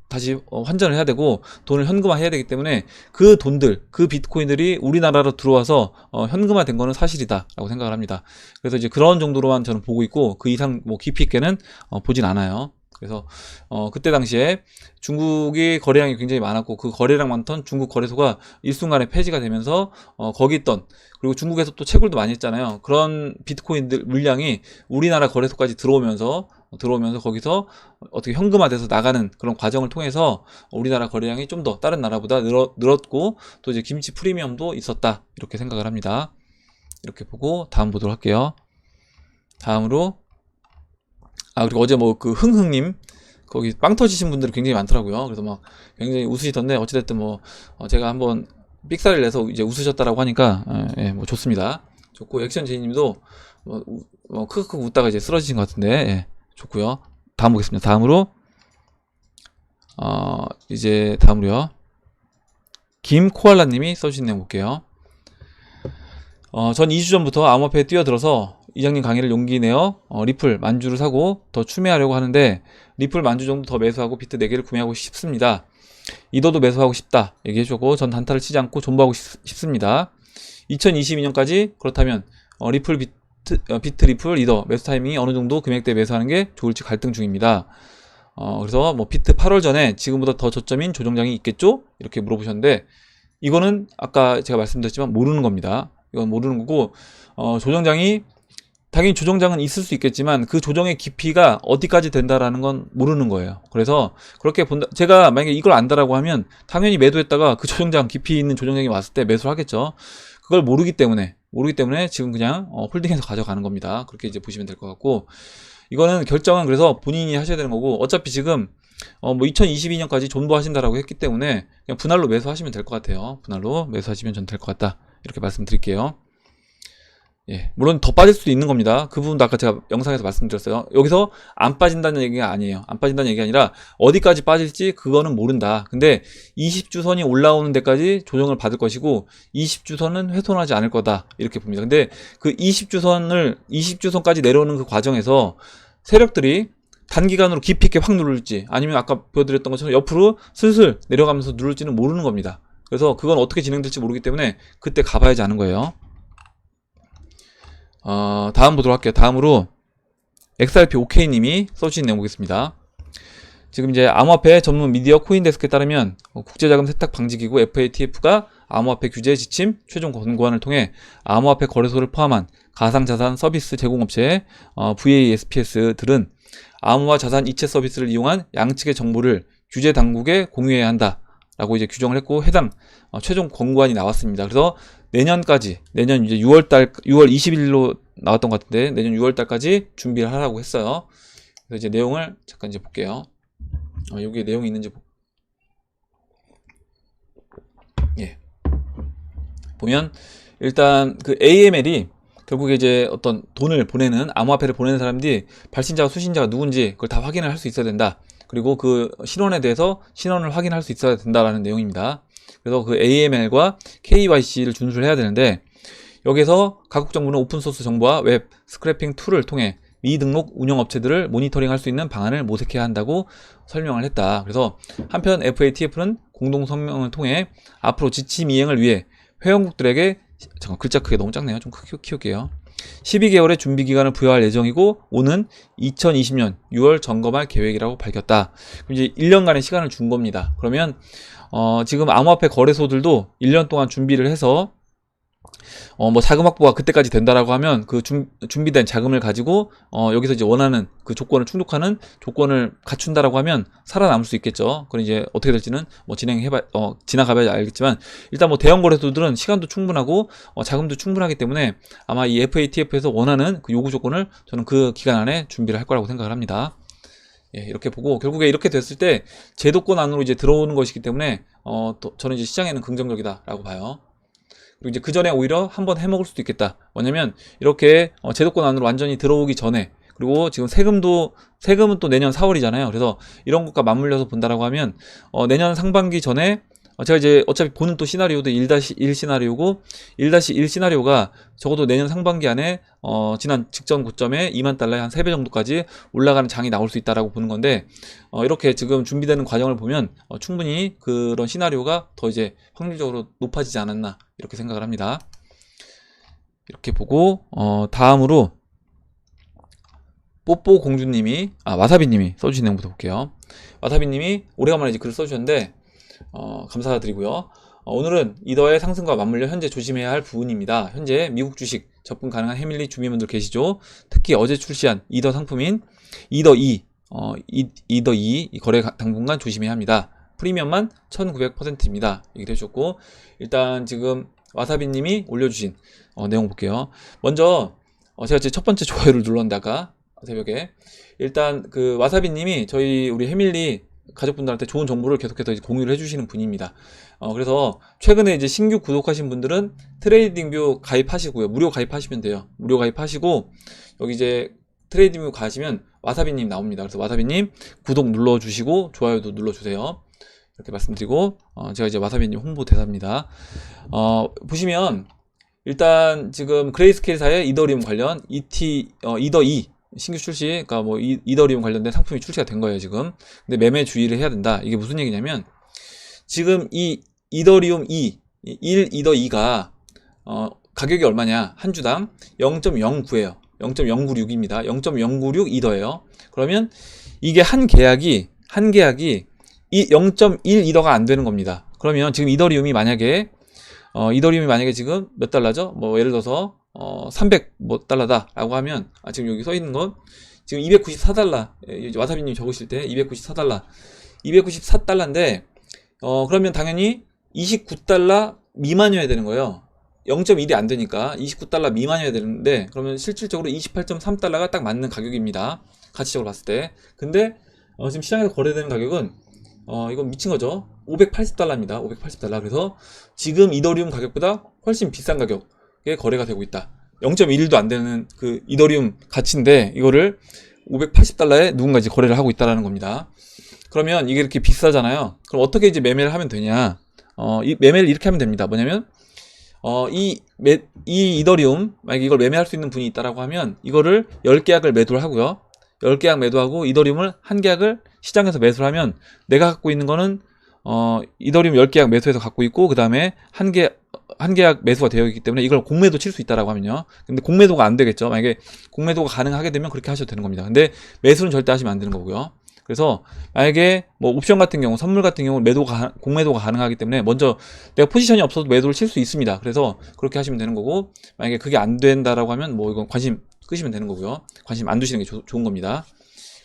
다시 환전을 해야 되고 돈을 현금화해야 되기 때문에 그 비트코인들이 우리나라로 들어와서 현금화 된 거는 사실이다라고 생각을 합니다. 그래서 이제 그런 정도로만 저는 보고 있고, 그 이상 뭐 깊이 있게는 보진 않아요. 그래서 그때 당시에 중국이 거래량이 굉장히 많았고, 그 거래량 많던 중국 거래소가 일순간에 폐지가 되면서 거기 있던, 그리고 중국에서 또 채굴도 많이 했잖아요. 그런 비트코인들 물량이 우리나라 거래소까지 들어오면서 거기서 어떻게 현금화돼서 나가는 그런 과정을 통해서 우리나라 거래량이 좀 더 다른 나라보다 늘었고, 또 이제 김치 프리미엄도 있었다 이렇게 생각을 합니다. 이렇게 보고 다음 보도록 할게요. 다음으로 그리고 어제 뭐 그 흥흥님 거기 빵 터지신 분들이 굉장히 많더라고요. 그래서 막 굉장히 웃으시던데, 어찌됐든 뭐 제가 한번 삑사리를 내서 이제 웃으셨다라고 하니까 뭐 좋습니다. 좋고, 액션 제이님도 뭐 크크크 웃다가 이제 쓰러지신 것 같은데 좋고요. 다음 보겠습니다. 다음으로요. 김코알라님이 써주신 내용 볼게요. 전 2주 전부터 암호화폐에 뛰어들어서 이장님 강의를 용기 내어 리플 만주를 사고 더 추매하려고 하는데, 리플 만주 정도 더 매수하고 비트 4개를 구매하고 싶습니다. 이더도 매수하고 싶다 얘기해 주고, 전 단타를 치지 않고 존버하고 싶습니다. 2022년까지 그렇다면 리플 비트 리플 이더 매수 타이밍이 어느 정도 금액대 매수하는 게 좋을지 갈등 중입니다. 그래서 뭐 비트 8월 전에 지금보다 더 저점인 조정장이 있겠죠? 이렇게 물어보셨는데, 이거는 아까 제가 말씀드렸지만 모르는 겁니다. 이건 모르는 거고, 당연히 조정장은 있을 수 있겠지만 그 조정의 깊이가 어디까지 된다라는 건 모르는 거예요. 그래서 그렇게 본다. 제가 만약에 이걸 안다라고 하면 당연히 매도했다가 그 조정장, 깊이 있는 조정장이 왔을 때 매수를 하겠죠. 그걸 모르기 때문에 지금 그냥 홀딩해서 가져가는 겁니다. 그렇게 이제 보시면 될 것 같고, 이거는 결정은 그래서 본인이 하셔야 되는 거고, 어차피 지금 뭐 2022년까지 존버하신다라고 했기 때문에 그냥 분할로 매수하시면 될 것 같아요. 분할로 매수하시면 전 될 것 같다 이렇게 말씀드릴게요. 예, 물론 더 빠질 수도 있는 겁니다. 그 부분도 아까 제가 영상에서 말씀드렸어요. 여기서 안 빠진다는 얘기가 아니에요. 안 빠진다는 얘기가 아니라 어디까지 빠질지 그거는 모른다. 근데 20주선이 올라오는 데까지 조정을 받을 것이고 20주선은 훼손하지 않을 거다 이렇게 봅니다. 근데 그 20주선까지 내려오는 그 과정에서 세력들이 단기간으로 깊이 있게 확 누를지, 아니면 아까 보여드렸던 것처럼 옆으로 슬슬 내려가면서 누를지는 모르는 겁니다. 그래서 그건 어떻게 진행될지 모르기 때문에 그때 가봐야지 아는 거예요. 다음 보도록 할게요. 다음으로 XRP OK님이 써주신 내용 보겠습니다. 지금 이제 암호화폐 전문 미디어 코인데스크에 따르면 국제자금 세탁 방지기구 FATF가 암호화폐 규제 지침 최종 권고안을 통해 암호화폐 거래소를 포함한 가상자산 서비스 제공업체 VASPS들은 암호화 자산 이체 서비스를 이용한 양측의 정보를 규제 당국에 공유해야 한다 라고 이제 규정을 했고, 해당 최종 권고안이 나왔습니다. 그래서 내년 이제 6월 20일로 나왔던 것 같은데, 내년 6월 달까지 준비를 하라고 했어요. 그래서 이제 내용을 잠깐 이제 볼게요. 여기에 내용이 있는지 예. 보면 일단 그 AML이 결국에 이제 어떤 돈을 보내는, 암호화폐를 보내는 사람들이 발신자가 수신자가 누군지 그걸 다 확인을 할 수 있어야 된다. 그리고 그 신원에 대해서 신원을 확인할 수 있어야 된다라는 내용입니다. 그래서 그 AML과 KYC를 준수를 해야 되는데, 여기서 각국 정부는 오픈소스 정보와 웹 스크래핑 툴을 통해 미등록 운영업체들을 모니터링할 수 있는 방안을 모색해야 한다고 설명을 했다. 그래서 한편 FATF는 공동성명을 통해 앞으로 지침 이행을 위해 회원국들에게, 잠깐 글자 크게 너무 작네요. 좀 크게 키울게요. 12개월의 준비 기간을 부여할 예정이고 오는 2020년 6월 점검할 계획이라고 밝혔다. 그럼 이제 1년간의 시간을 준 겁니다. 그러면 지금 암호화폐 거래소들도 1년 동안 준비를 해서 뭐 자금 확보가 그때까지 된다라고 하면 그 준비된 자금을 가지고 여기서 이제 원하는 그 조건을 충족하는 조건을 갖춘다라고 하면 살아남을 수 있겠죠. 그럼 이제 어떻게 될지는 뭐 지나가봐야 알겠지만, 일단 뭐 대형 거래소들은 시간도 충분하고 자금도 충분하기 때문에 아마 이 FATF에서 원하는 그 요구 조건을 저는 그 기간 안에 준비를 할 거라고 생각을 합니다. 예, 이렇게 보고 결국에 이렇게 됐을 때 제도권 안으로 이제 들어오는 것이기 때문에 또 저는 이제 시장에는 긍정적이다라고 봐요. 그리고 이제 그 전에 오히려 한번 해먹을 수도 있겠다. 뭐냐면 이렇게 제도권 안으로 완전히 들어오기 전에, 그리고 지금 세금은 또 내년 4월이잖아요. 그래서 이런 것과 맞물려서 본다라고 하면 내년 상반기 전에 제가 이제 어차피 보는 또 시나리오도 1-1 시나리오고, 1-1 시나리오가 적어도 내년 상반기 안에 지난 직전 고점에 2만 달러에 한 3배 정도까지 올라가는 장이 나올 수 있다라고 보는 건데, 이렇게 지금 준비되는 과정을 보면 충분히 그런 시나리오가 더 이제 확률적으로 높아지지 않았나 이렇게 생각을 합니다. 이렇게 보고 다음으로 뽀뽀 공주님이 와사비님이 써주신 내용부터 볼게요. 와사비님이 오래간만에 이제 글을 써주셨는데 감사드리고요. 오늘은 이더의 상승과 맞물려 현재 조심해야 할 부분입니다. 현재 미국 주식 접근 가능한 해밀리 주민분들 계시죠? 특히 어제 출시한 이더 상품인 이더2 이 거래 당분간 조심해야 합니다. 프리미엄만 1900%입니다. 얘기를 해주셨고, 일단 지금 와사비님이 올려주신 내용 볼게요. 먼저 제가 제 첫 번째 좋아요를 눌렀는데 아까 새벽에, 일단 그 와사비님이 우리 해밀리 가족분들한테 좋은 정보를 계속해서 공유를 해주시는 분입니다. 그래서 최근에 이제 신규 구독하신 분들은 트레이딩뷰 가입하시고요. 무료 가입하시면 돼요. 무료 가입하시고 여기 이제 트레이딩뷰 가시면 와사비님 나옵니다. 그래서 와사비님 구독 눌러주시고 좋아요도 눌러주세요. 이렇게 말씀드리고 제가 이제 와사비님 홍보 대사입니다. 보시면 일단 지금 그레이스케일사의 이더리움 관련 이더2 신규 출시, 그러니까 뭐 이더리움 관련된 상품이 출시가 된 거예요 지금. 근데 매매 주의를 해야 된다. 이게 무슨 얘기냐면, 지금 이 이더리움 1 이더2가 가격이 얼마냐, 한 주당 0.09예요 0.096입니다 0.096 이더예요. 그러면 이게 한 계약이 이 0.1 이더가 안 되는 겁니다. 그러면 지금 이더리움이 만약에 지금 몇 달러죠? 뭐 예를 들어서 300 뭐 달러다 라고 하면, 지금 여기 써 있는 건 지금 294달러, 와사비님 적으실 때 294달러인데 그러면 당연히 29달러 미만이어야 되는 거예요. 0.1이 안 되니까 29달러 미만이어야 되는데, 그러면 실질적으로 28.3달러가 딱 맞는 가격입니다. 가치적으로 봤을 때. 근데 지금 시장에서 거래되는 가격은 이건 미친 거죠. 580달러입니다. 580달러. 그래서 지금 이더리움 가격보다 훨씬 비싼 가격에 거래가 되고 있다. 0.1도 안 되는 그 이더리움 가치인데 이거를 580달러에 누군가 이제 거래를 하고 있다라는 겁니다. 그러면 이게 이렇게 비싸잖아요. 그럼 어떻게 이제 매매를 하면 되냐? 이 매매를 이렇게 하면 됩니다. 뭐냐면 이 이더리움, 만약에 이걸 매매할 수 있는 분이 있다라고 하면 이거를 10계약을 매도를 하고요. 10계약 매도하고 이더리움을 한 계약을 시장에서 매수를 하면, 내가 갖고 있는 거는 이더리움 10계약 매수해서 갖고 있고, 그 다음에 한 계약 매수가 되어 있기 때문에 이걸 공매도 칠 수 있다라고 하면요. 근데 공매도가 안 되겠죠. 만약에 공매도가 가능하게 되면 그렇게 하셔도 되는 겁니다. 근데 매수는 절대 하시면 안 되는 거고요. 그래서 만약에 뭐 옵션 같은 경우, 선물 같은 경우 공매도가 가능하기 때문에 먼저 내가 포지션이 없어도 매도를 칠 수 있습니다. 그래서 그렇게 하시면 되는 거고, 만약에 그게 안 된다라고 하면 뭐 이건 관심 끄시면 되는 거고요. 관심 안 두시는 게 좋은 겁니다.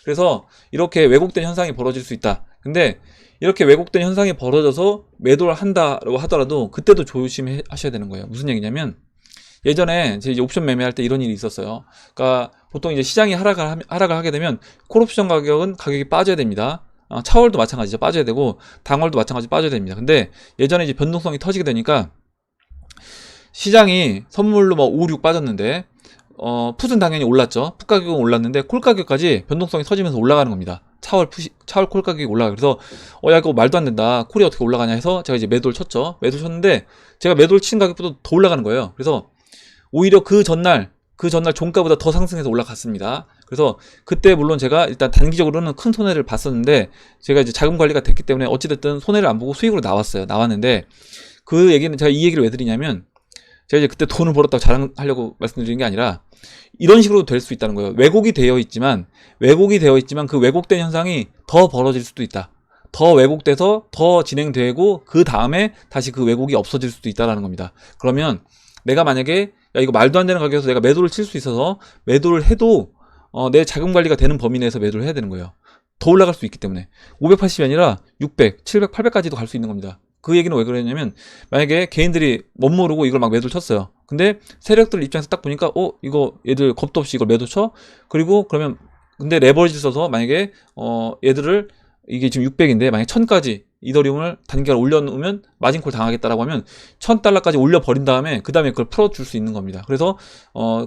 그래서 이렇게 왜곡된 현상이 벌어질 수 있다. 근데 이렇게 왜곡된 현상이 벌어져서 매도를 한다고 하더라도 그때도 조심하셔야 되는 거예요. 무슨 얘기냐면, 예전에 제 이제 옵션 매매할 때 이런 일이 있었어요. 그러니까 보통 이제 시장이 하락을 하게 되면 콜옵션 가격이 빠져야 됩니다. 차월도 마찬가지죠. 빠져야 되고 당월도 마찬가지 빠져야 됩니다. 근데 예전에 이제 변동성이 터지게 되니까 시장이 선물로 뭐 5, 6 빠졌는데 풋은 당연히 올랐죠. 풋 가격은 올랐는데 콜 가격까지 변동성이 터지면서 올라가는 겁니다. 차월 콜 가격이 올라가. 그래서 야 이거 말도 안 된다. 콜이 어떻게 올라가냐 해서 제가 이제 매도를 쳤죠. 매도 쳤는데 제가 매도를 친 가격보다 더 올라가는 거예요. 그래서 오히려 그 전날 종가보다 더 상승해서 올라갔습니다. 그래서 그때 물론 제가 일단 단기적으로는 큰 손해를 봤었는데 제가 이제 자금 관리가 됐기 때문에 어찌됐든 손해를 안 보고 수익으로 나왔는데 그 얘기는 제가 이 얘기를 왜 드리냐면 제가 이제 그때 돈을 벌었다고 자랑하려고 말씀드리는 게 아니라 이런 식으로 될 수 있다는 거예요. 왜곡이 되어 있지만 그 왜곡된 현상이 더 벌어질 수도 있다. 더 왜곡돼서 더 진행되고 그 다음에 다시 그 왜곡이 없어질 수도 있다라는 겁니다. 그러면 내가 만약에 야 이거 말도 안 되는 가격에서 내가 매도를 칠 수 있어서 매도를 해도 내 자금 관리가 되는 범위 내에서 매도를 해야 되는 거예요. 더 올라갈 수 있기 때문에 580이 아니라 600, 700, 800까지도 갈 수 있는 겁니다. 그 얘기는 왜 그러냐면 만약에 개인들이 못 모르고 이걸 막 매도를 쳤어요. 근데 세력들 입장에서 딱 보니까 이거 얘들 겁도 없이 이걸 매도 쳐? 그리고 그러면 근데 레버리지 써서 만약에 얘들을 이게 지금 600인데 만약에 1000까지 이더리움을 단기간 올려놓으면 마진콜 당하겠다라고 하면 1000달러까지 올려버린 다음에 그 다음에 그걸 풀어줄 수 있는 겁니다. 그래서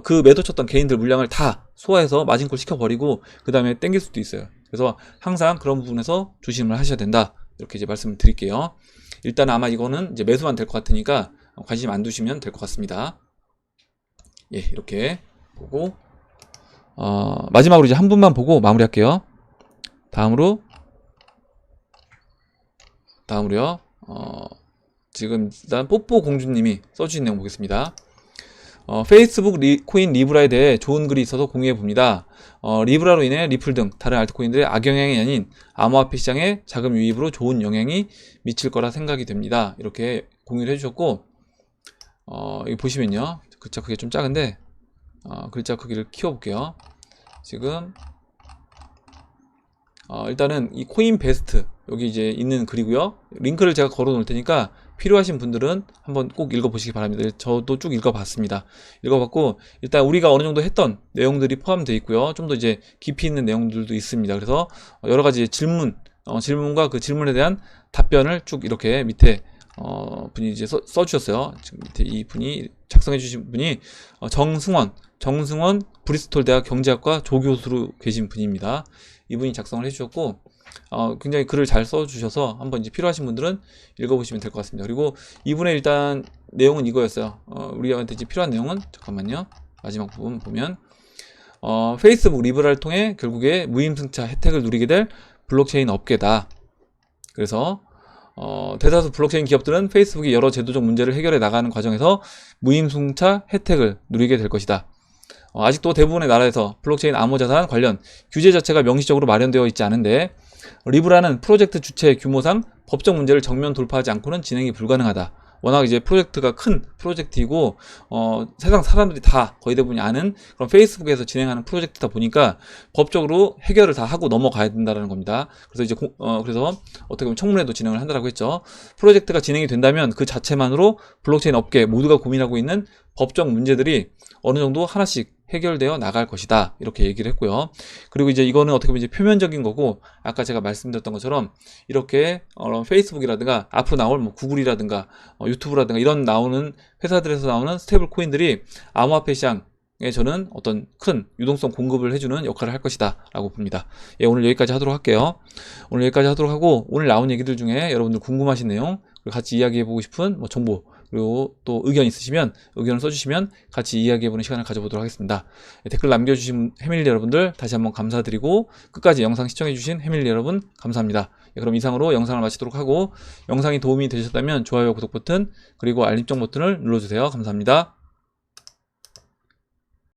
그 매도 쳤던 개인들 물량을 다 소화해서 마진콜 시켜버리고 그 다음에 땡길 수도 있어요. 그래서 항상 그런 부분에서 조심을 하셔야 된다. 이렇게 이제 말씀을 드릴게요. 일단 아마 이거는 이제 매수만 될 것 같으니까 관심 안 두시면 될 것 같습니다. 예, 이렇게 보고 마지막으로 이제 한 분만 보고 마무리할게요. 다음으로요. 지금 일단 뽀뽀 공주님이 써주신 내용 보겠습니다. 페이스북 코인 리브라에 대해 좋은 글이 있어서 공유해 봅니다. 리브라로 인해 리플 등 다른 알트코인들의 악영향이 아닌 암호화폐 시장에 자금 유입으로 좋은 영향이 미칠 거라 생각이 됩니다. 이렇게 공유를 해주셨고 여기 보시면요, 글자 크기 좀 작은데 글자 크기를 키워볼게요. 지금 일단은 이 코인 베스트 여기 이제 있는 글이고요. 링크를 제가 걸어 놓을 테니까 필요하신 분들은 한번 꼭 읽어보시기 바랍니다. 저도 쭉 읽어봤습니다. 읽어봤고 일단 우리가 어느 정도 했던 내용들이 포함되어 있고요. 좀 더 이제 깊이 있는 내용들도 있습니다. 그래서 여러 가지 질문과 그 질문에 대한 답변을 쭉 이렇게 밑에 분이 이제 써주셨어요. 지금 밑에 이 분이 작성해주신 분이 정승원 브리스톨 대학 경제학과 조교수로 계신 분입니다. 이분이 작성을 해주셨고 굉장히 글을 잘 써주셔서 한번 이제 필요하신 분들은 읽어보시면 될 것 같습니다. 그리고 이분의 일단 내용은 이거였어요. 우리한테 이제 필요한 내용은 잠깐만요. 마지막 부분 보면 페이스북 리브라를 통해 결국에 무임승차 혜택을 누리게 될 블록체인 업계다. 그래서 대다수 블록체인 기업들은 페이스북이 여러 제도적 문제를 해결해 나가는 과정에서 무임승차 혜택을 누리게 될 것이다. 아직도 대부분의 나라에서 블록체인 암호자산 관련 규제 자체가 명시적으로 마련되어 있지 않은데 리브라는 프로젝트 주체 규모상 법적 문제를 정면 돌파하지 않고는 진행이 불가능하다. 워낙 이제 프로젝트가 큰 프로젝트이고 세상 사람들이 다 거의 대부분이 아는 그런 페이스북에서 진행하는 프로젝트다 보니까 법적으로 해결을 다 하고 넘어가야 된다는 겁니다. 그래서 이제 그래서 어떻게 보면 청문회도 진행을 한다고 했죠. 프로젝트가 진행이 된다면 그 자체만으로 블록체인 업계 모두가 고민하고 있는 법적 문제들이 어느 정도 하나씩 해결되어 나갈 것이다. 이렇게 얘기를 했고요. 그리고 이제 이거는 어떻게 보면 이제 표면적인 거고 아까 제가 말씀드렸던 것처럼 이렇게 페이스북이라든가 앞으로 나올 뭐 구글이라든가 유튜브라든가 이런 나오는 회사들에서 나오는 스테이블 코인들이 암호화폐 시장에 저는 어떤 큰 유동성 공급을 해주는 역할을 할 것이다 라고 봅니다. 예, 오늘 여기까지 하도록 할게요. 오늘 여기까지 하도록 하고 오늘 나온 얘기들 중에 여러분들 궁금하신 내용 그리고 같이 이야기해보고 싶은 뭐 정보 그리고 또 의견 있으시면 의견을 써주시면 같이 이야기해보는 시간을 가져보도록 하겠습니다. 댓글 남겨주신 해밀리 여러분들 다시 한번 감사드리고 끝까지 영상 시청해주신 해밀리 여러분 감사합니다. 그럼 이상으로 영상을 마치도록 하고 영상이 도움이 되셨다면 좋아요, 구독 버튼 그리고 알림정 버튼을 눌러주세요. 감사합니다.